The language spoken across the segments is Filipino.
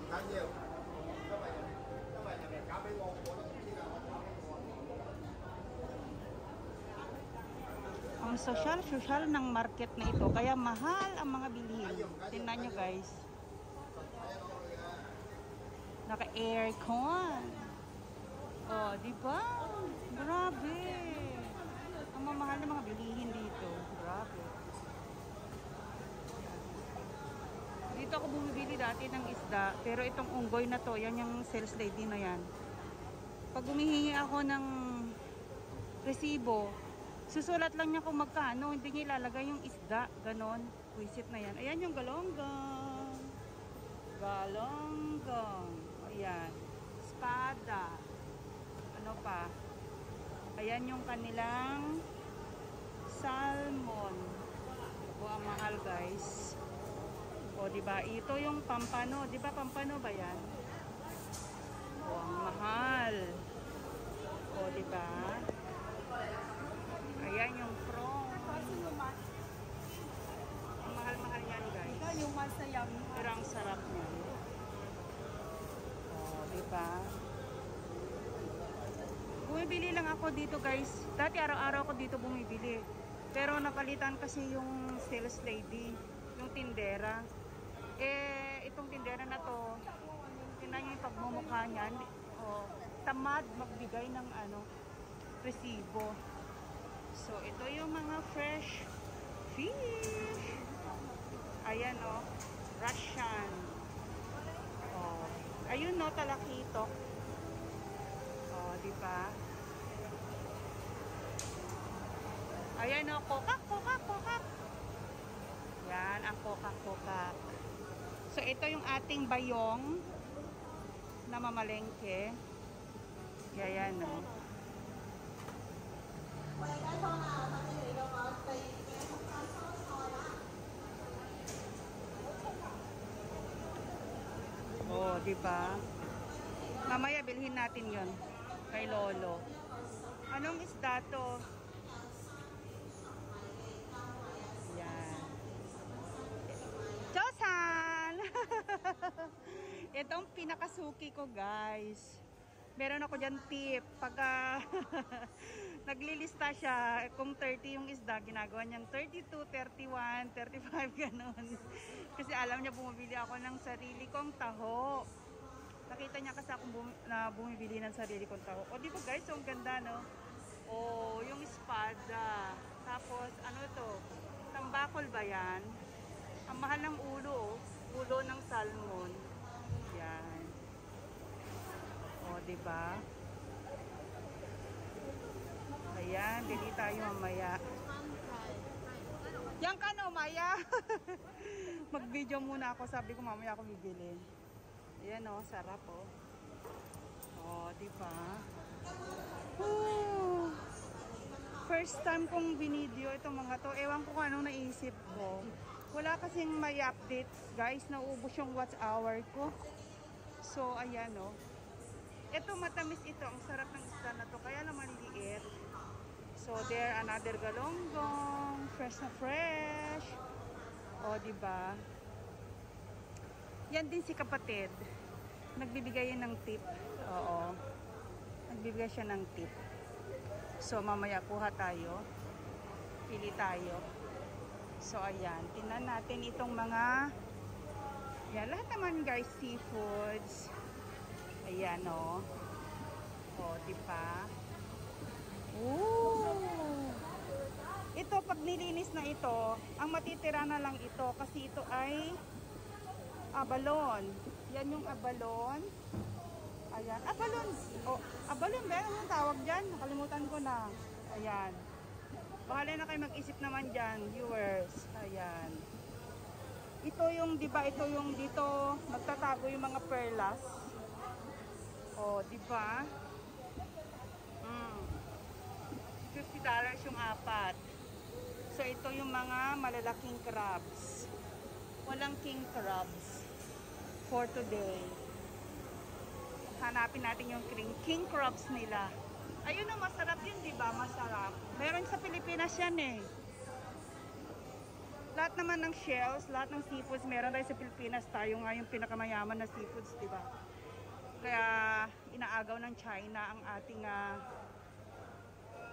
緊要，因為人哋搞俾我，我都唔知啦，我搞俾我。Ang social ng market na ito, kaya mahal ang mga bilihin. Tingnan nyo guys. Naka-aircon. Oh, di ba? Grabe. Ang mamahal ng mga bilihin dito. Grabe. Dito ako bumibili dati ng isda, pero itong unggoy na to, yan yung sales lady na yan. Pag humihingi ako ng resibo, susulat lang niya kung magkano, hindi niya ilalagay yung isda, ganon. Wisit na yan. Ayan yung galonggong. Galonggong. Ayan. Espada. Ano pa? Ayan yung kanilang salmon. O, ang mahal guys. O, diba? Ito yung pampano. Diba pampano ba yan? O, ang mahal. O, diba? Ayan yung prawn. Ang mahal-mahal yan guys. Pero ang sarap niya. O, diba? Bumibili lang ako dito guys. Dati araw-araw ako dito bumibili. Pero napalitan kasi yung sales lady, yung tindera. Eh, itong tindera na to, tingnan nyo yung pagmumukha niyan. Oh, tamad magbigay ng resibo. So, ito yung mga fresh fish. Ayan oh, Russian. Oh, ayun no, talakitok. Oh, di ba? Ayan o, kokak. Yan, ang kokak. So, ito yung ating bayong na mamalengke. Yan o. Oh, di ba? Mamaya bilhin natin yon kay Lolo. Anong isda to? Yan. Josan! Itong pinakasuki ko guys. Meron ako dyan tip. Pagka naglilista siya, kung 30 yung isda, ginagawa niyang 32, 31, 35, ganun. Kasi alam niya bumibili ako ng sarili kong taho. Nakita niya kasi ako bumibili ng sarili kong taho. O, di ba guys? So, ang ganda, no? O, yung espada. Tapos, ano to? Tambakol ba yan? Ang mahal ng ulo, oh. Ulo ng salmon. Yan. O, di ba? Ayan, bili tayo mamaya. Yan ka, no, Maya? Mag-video muna ako. Sabi ko, mamaya ako bibili. Ayan o, sarap o. O, diba? First time kong binideo itong mga to. Ewan ko kung anong naisip ko. Wala kasing may update, guys. Nauubos yung watch hour ko. So, ayan o. Ito, matamis ito. Ang sarap ng isda na to. Kaya lang maliliit. So, there, another galonggong. Fresh na fresh. O, diba? Yan din si kapatid. Nagbibigay yan ng tip. Oo. Nagbibigay siya ng tip. So, mamaya kuha tayo. Pili tayo. So, ayan. Tingnan natin itong mga... Yan. Lahat naman guys, seafoods. Ayan, o. O, diba? Ooh! Ito, pag nilinis na ito, ang matitira na lang ito kasi ito ay abalon. Yan yung abalon. Ayan. Abalon. Oh, abalon ba? Anong tawag dyan? Nakalimutan ko na. Ayan. Bahala na kayo mag-isip naman dyan, viewers. Ayan. Ito yung, di ba, ito yung dito magtatago yung mga perlas. Oh, di ba? $50 yung apat. So, ito yung mga malalaking crabs. Walang king crabs for today. Hanapin natin yung king crabs nila. Ayun na, masarap yun, di ba? Masarap. Meron sa Pilipinas yan eh. Lahat naman ng shells, lahat ng seafoods, meron tayo sa Pilipinas. Tayo nga yung pinakamayaman na seafoods, di ba? Kaya inaagaw ng China ang ating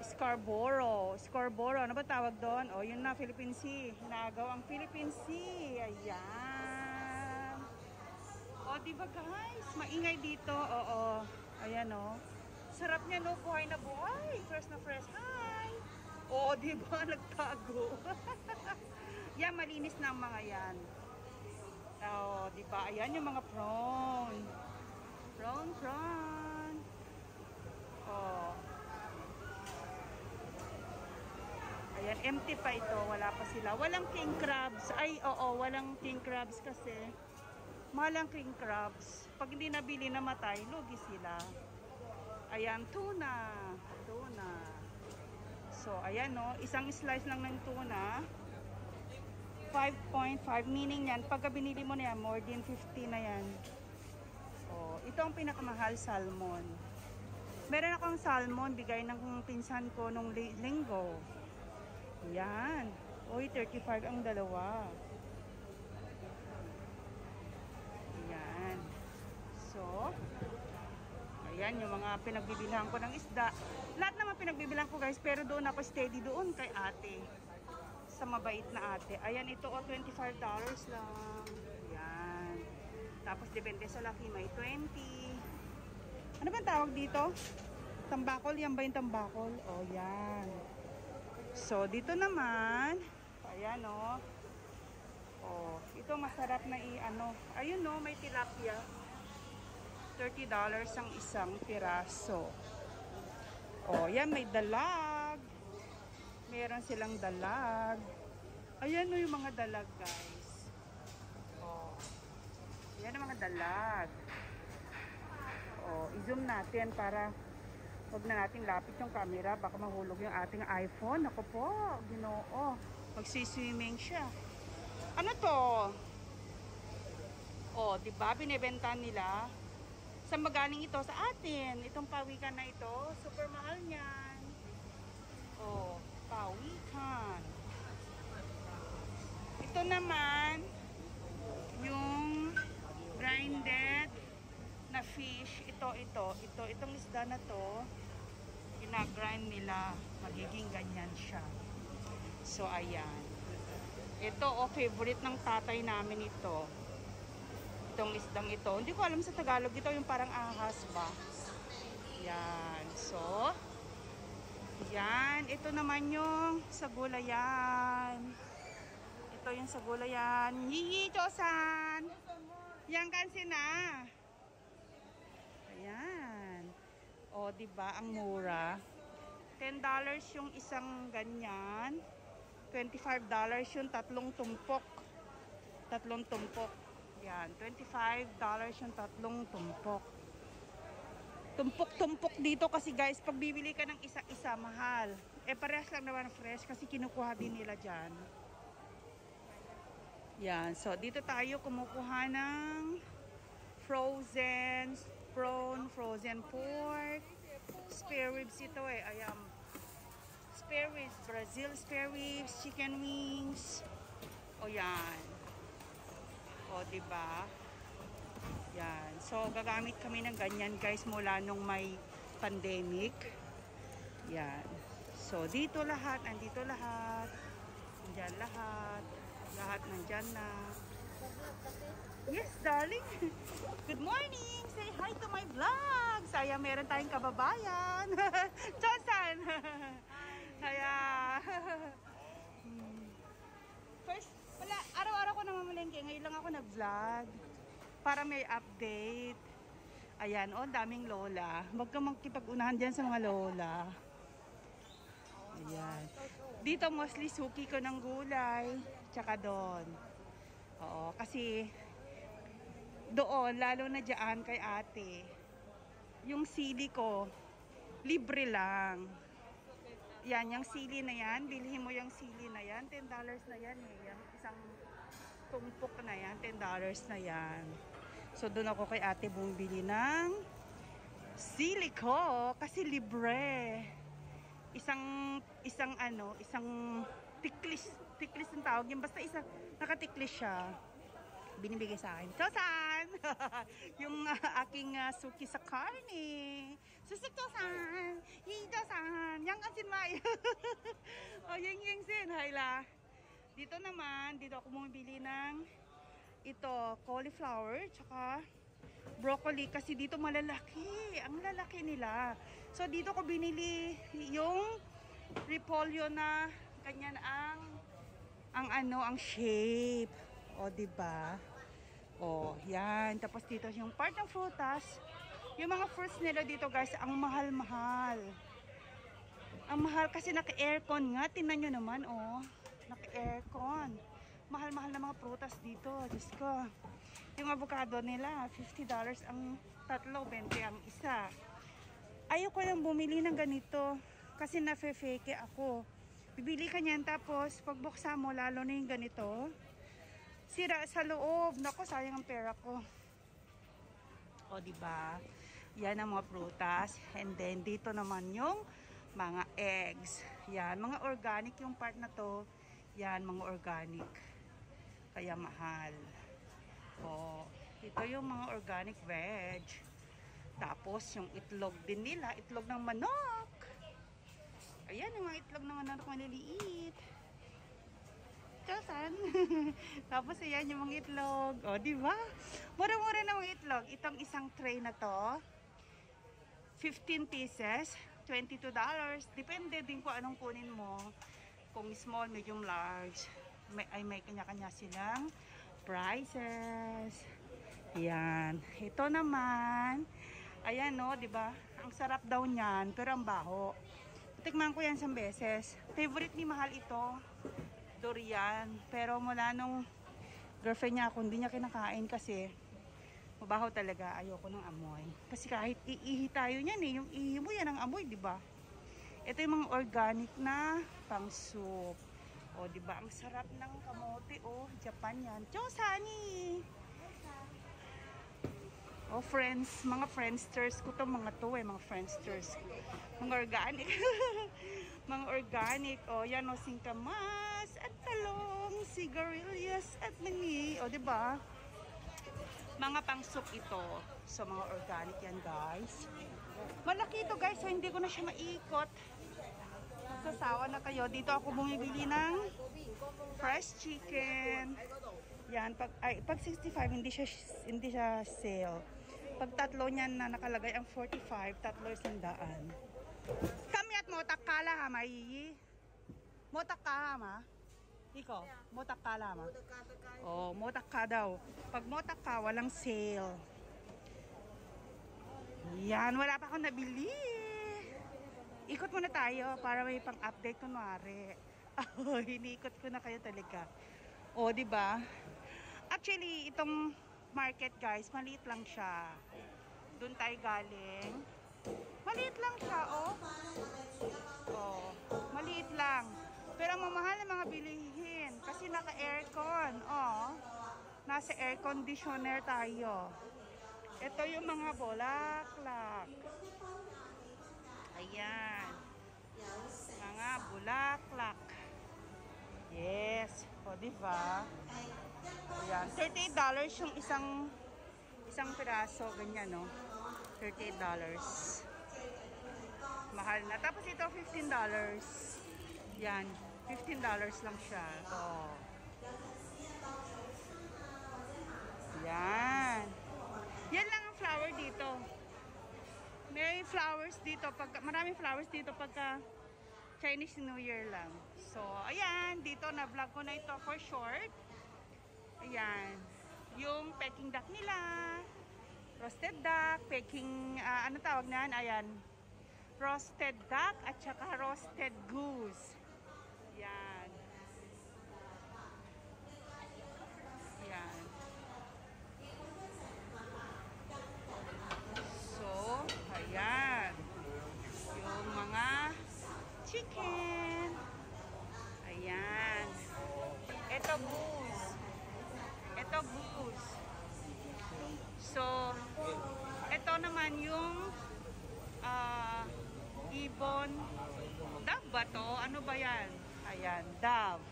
Scarborough. Scarborough, ano ba tawag doon? O, yun na, Philippine Sea. Inaagaw ang Philippine Sea. Ayan. O, di ba guys? Maingay dito. Oo. Ayan o. Sarap niya no, buhay na buhay. Fresh na fresh. Hi! Oo, di ba? Nagtago. Yan, malinis na ang mga yan. Oo, di ba? Ayan yung mga prawn. Prawn. Oh. Ayan, empty pa ito. Wala pa sila. Walang king crabs. Ay, oo, walang king crabs kasi mahal ang king crabs. Pag hindi nabili, namatay, lugi sila. Ayan, tuna. So, ayan no, isang slice lang ng tuna. 5.5, meaning yan, pagka binili mo na yan, more than 50 na yan. So, ito ang pinakamahal, salmon. Meron akong salmon, bigay ng pinsan ko nung linggo. Yan. Uy, 35 ang dalawa. Yan. So, ayan yung mga pinagbibilhan ko ng isda. Lahat naman pinagbibilhan ko guys, pero doon ako steady doon kay ate. Sa mabait na ate. Ayan, ito o, $25 lang. Yan. Tapos depende sa laki, may 20. Ano ba tawag dito? Tambakol, yan ba yung tambakol? O, yan. So, dito naman, ayan o. O, ito masarap na i-ano. Ayun o, may tilapia. $30 ang isang piraso. O, yan, may dalag. Meron silang dalag. Ayan o yung mga dalag, guys. O, yan ang mga dalag. O, i-zoom natin para huwag na natin lapit yung camera. Baka mahulog yung ating iPhone. Ako po, Ginoo. Magsiswimming siya. Ano to? O, diba? Binibenta nila. Saan magaling ito? Sa atin. Itong pawikan na ito. Super mahal niyan. O, pawikan. Ito naman, yung grinded na fish. Itong isda na to, ginagrind nila. Magiging ganyan siya. So, ayan. Ito, favorite ng tatay namin ito. Itong isdang ito. Hindi ko alam sa Tagalog ito, yung parang ahas ba? Yan. So, yan. Ito naman yung sa gulayan. Ito yung sa gulayan. Hihi, Chosan! Yan kansi na. Ayan. O, diba? Ang mura. $10 yung isang ganyan. $25 yung tatlong tumpok. Yan, $25 yung tatlong tumpok. Tumpok-tumpok dito kasi guys, pag bibili ka ng isa-isa, mahal. Eh, parehas lang naman fresh kasi kinukuha din nila dyan. Yan, so dito tayo kumukuha ng frozen prawn, frozen pork, spare ribs ito eh. Ayan. Spare ribs, Brazil spare ribs, chicken wings. O yan. O, diba? Yan. So, gagamit kami ng ganyan guys mula nung may pandemic. Yan. So, dito lahat, andito lahat. Nandyan lahat. Lahat nandyan na. Yes, darling. Good morning. Say hi to my vlog. Saya meron tayong kababayan. Chosan. Kaya, first, wala, araw-araw ko namamalengke. Ngayon lang ako nag-vlog para may update. Ayan, oh, daming lola. Huwag kang magkipag-unahan dyan sa mga lola. Ayan. Dito mostly suki ko ng gulay. Tsaka doon. Oo, kasi doon, lalo na dyan kay ate, yung sili ko, libre lang. Yan, yung sili na yan, bilhin mo yung sili na yan, $10 na yan eh. Yung isang tumpok na yan, $10 na yan. So, doon ako kay ate bumili ng sili ko kasi libre. Isang tiklis Tiklis ang tawag yung basta isa nakatiklis siya. Binibigay sa akin. Tosan! Yung aking suki sa karne. Susik Tosan! Yee Tosan! Yang asin mai! O, yung sin. Hayla. Dito naman, dito ako bumibili ng ito, cauliflower, tsaka broccoli. Kasi dito malalaki. Ang lalaki nila. So, dito ko binili yung repolyo na ganyan ang shape. O, diba? O, yan. Tapos dito yung part ng frutas. Yung mga fruits nila dito, guys, ang mahal-mahal. Ang mahal kasi naka-aircon nga. Tingnan nyo naman, oh. Naka-aircon. Mahal-mahal na mga prutas dito. Diyos ko. Yung avocado nila, $50 ang tatlo, 20 ang isa. Ayoko lang bumili ng ganito. Kasi nafe-fake ako. Bibili ka niyan, tapos pagbuksan mo, lalo na yung ganito, sira sa loob. Nako, sayang ang pera ko. O, diba? Yan ang mga prutas. And then, dito naman yung mga eggs. Yan, mga organic yung part na to. Yan, mga organic. Kaya mahal. O, ito yung mga organic veg. Tapos, yung itlog din nila. Itlog ng manok. Ayan, yung mga itlog ng manok maliliit. Tosan. Tapos ayan yung mga itlog. O, diba? Mura-mura na mga itlog. Itong isang tray na to, 15 pieces, $22. Depende din kung anong kunin mo. Kung small, medium, large. May kanya-kanya silang prices. Ayan. Ito naman. Ayan, no, diba? Ang sarap daw niyan, pero ang baho. Tikman ko yan 1 beses. Favorite ni Mahal ito. Durian. Pero mula nung girlfriend niya ako, hindi niya kinakain kasi mabaho talaga. Ayoko ng amoy. Kasi kahit iihi tayo niyan eh. Yung ihi mo yan ang amoy, di ba? Ito yung mga organic na pang soup. O, di ba? Ang sarap ng kamote. O, Japan yan. Chosani! O, friends. Mga friendsters ko to. Mga to eh. Mga friendsters. Mga organic. Mga organic. O, yan o. Singkamas at talong. Sigarilyas at mani. O, diba? Mga pang-soup ito. So, mga organic yan, guys. Malaki ito, guys. So, hindi ko na siya maikot. Magsasawa na kayo. Dito ako bumibili ng fresh chicken. Yan. Pag 65, hindi siya sale. Pag tatlo niyan na nakalagay ang 45, tatlo 100. Kami at motak kala ha, maiyi. Motak ka ha, ma? Iko, motak ka la, ma? Oh, motak ka daw. Pag motak ka, walang sale. Yan, wala pa akong nabili. Ikot muna tayo para may pang-update kunwari. Oh, hiniikot ko na kayo talaga. Oh, di ba? Actually, itong market, guys, maliit lang siya. Doon tayo galing. Maliit lang siya, oh. Oh, maliit lang. Pero ang mamahal ng mga bilihin kasi naka-aircon, oh. Nasa air conditioner tayo. Ito yung mga bulaklak. Ayan. Mga bulaklak. Yes. O, diba? Ayan. $38 yung isang piraso. Ganyan, no? $38. Mahal na. Tapos ito, $15. Yan. $15 lang siya. Oh. Yan. Yan lang ang flower dito. May flowers dito. Maraming flowers dito pagka Chinese New Year lang. So, ayan. Dito na vlog ko na ito for short. Ayan. Yung Peking duck nila. Roasted duck. Peking, ano tawag na? Ayan. Roasted duck at saka roasted goose. Ayan. Ayan. So, ayan. Yung mga chicken. Ayan. Ito goose. Ito goose. So, ito naman yung ibon. Dove ba to? Ano ba yan? Ayan, dove.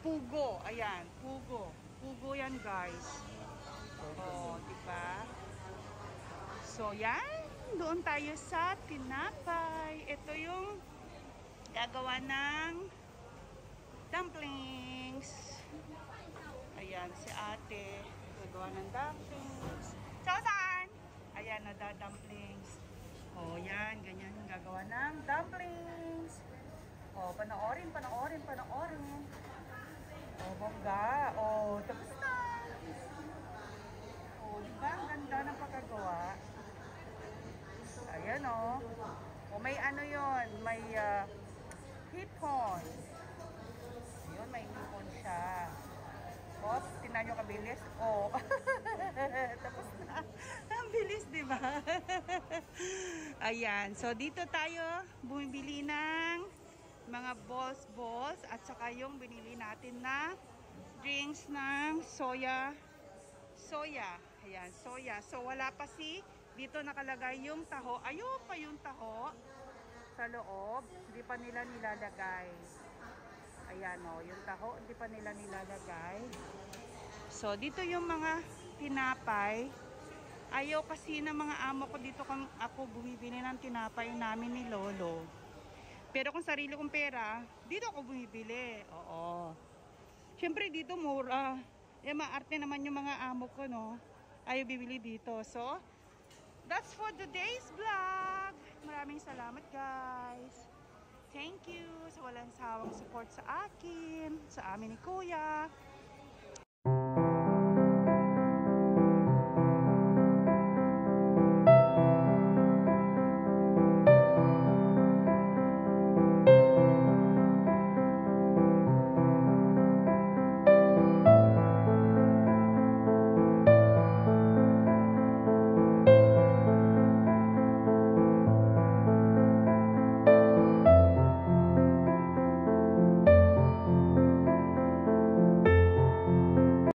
Pugo. Ayan, pugo. Pugo yan, guys. Oh, di ba? So, yan. Doon tayo sa tinapay. Ito yung gagawa ng dumplings. Ayan, si ate. Gagawa ng dumplings. So, saan? Ayan, dumplings. Oh, yan. Ganyan yung gagawa ng dumplings. Oh, panoorin. Oh, bongga. Oh, tapos na. Oh, di ba? Ang ganda ng pagkagawa. Ayan, oh. Oh, may ano yon, may hipon. Yun, may hipon siya. Oh, tingnan nyo kabilis. Oh. Tapos na. Ang bilis, di ba? Ayan. So, dito tayo bumibili ng mga balls at saka yung binili natin na drinks ng soya. Ayan, soya. So, wala pa dito nakalagay yung taho. Ayun pa yung taho sa loob. Hindi pa nila nilalagay. Ayan, o. Yung taho, hindi pa nila nilalagay. So, dito yung mga tinapay. Ayaw kasi ng mga amo ko dito ako bumibili ng tinapay namin ni Lolo. Pero kung sarili kong pera, dito ako bumibili. Oo. Siyempre dito mura. Eh, maarte naman yung mga amo ko, no? Ayaw bibili dito. So, that's for today's vlog. Maraming salamat, guys. Thank you sa walang sawang support sa akin, sa amin ni Kuya.